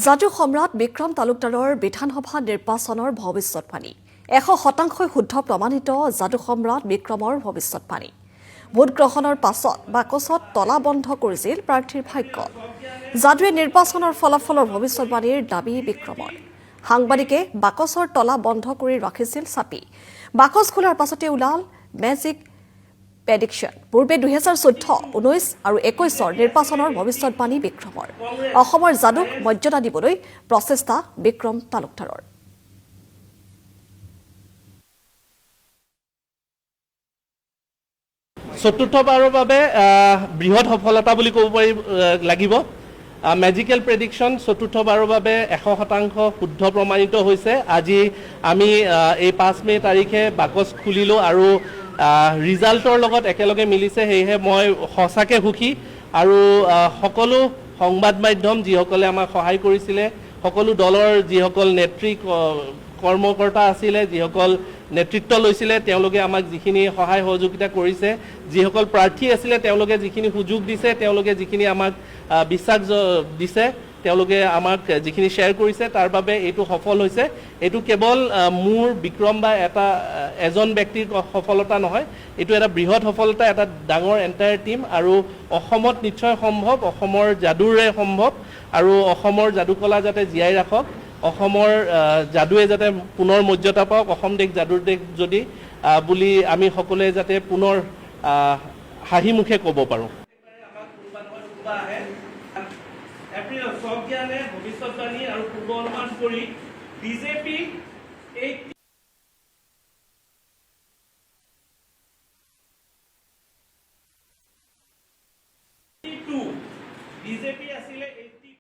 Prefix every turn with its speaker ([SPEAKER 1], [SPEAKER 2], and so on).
[SPEAKER 1] জাদু সম্ৰাট বিক্ৰম তালুকদাৰৰ বিধানসভা নিৰ্বাচনৰ ভৱিষ্যৎবাণী 100% শুদ্ধ প্ৰমাণিত জাদু সম্ৰাট বিক্ৰমৰ ভৱিষ্যৎবাণী ভোট গ্ৰহণৰ পাছত বাকচত তলা বন্ধ কৰিছিল প্ৰাৰ্থীৰ ভাগ্য জাদুৱে নিৰ্বাচনৰ ফলাফলৰ ভৱিষ্যৎবাণীৰ দাবী বিক্ৰমৰ সাংবাদিকে বাকচৰ তলা বন্ধ কৰি ৰাখিছিল চাপি বাকচ খোলাৰ পাছতে ওলাল মেজিক প্ৰেডিকশ্যন পূৰ্বে 2014, 19 আৰু 21ৰ নিৰ্বাচনৰ ভৱিষ্যৎবাণী বিক্ৰমৰ অসমৰ জাদুক মৰ্যাদা দিবলৈ প্ৰচেষ্টা বিক্ৰম তালুকদাৰৰ
[SPEAKER 2] চতুৰ্থবাৰৰ বাবে বৃহৎ সফলতা বুলি ক'ব পাৰি লাগিব মেজিকেল প্ৰেডিকশ্যন চতুৰ্থবাৰৰ বাবে 100% শুদ্ধ প্ৰমাণিত হৈছে আজি আমি এই 5 মে তাৰিখে বাকচ খুলিলোঁ আৰু ৰিজাল্টৰ লগত একেলগে মিলিছে সেয়েহে মই সঁচাকৈ সুখী আৰু সকলো সংবাদ মাধ্যম যিসকলে আমাক সহায় কৰিছিলে সকলো দলৰ যিসকল নেত্ৰী কৰ্মকৰ্তা আছিলে যিসকল নেতৃত্ব লৈছিলে তেওঁলোকে আমাক যিখিনি সহায় সহযোগিতা কৰিছে যিসকল প্ৰাৰ্থী আছিলে তেওঁলোকে যিখিনি সুযোগ দিছে তেওঁলোকে যিখিনি আমাক বিশ্বাস দিছে তেওঁলোকে আমাক যিখিনি শ্বেয়াৰ কৰিছে তাৰ বাবে এইটো সফল হৈছে এইটো কেৱল মোৰ বিক্ৰম বা এজন ব্যক্তিৰ সফলতা নহয় এইটো এটা বৃহৎ সফলতা এটা ডাঙৰ এণ্টায়াৰ টিম আৰু অসমত নিশ্চয় সম্ভৱ অসমৰ যাদুৰে সম্ভৱ আৰু অসমৰ যাদুকলা যাতে জীয়াই ৰাখক অসমৰ যাদুৱে যাতে পুনৰ মৰ্যাদা পাওক অসম দেশ যাদুৰ দেশ যদি বুলি আমি সকলোৱে যাতে পুনৰ হাঁহি মুখে ক'ব পাৰোঁ এপ্ৰিল 6 ভৱিষ্যৎবাণী আৰু পূৰ্ব অনুমান কৰি বিজেপি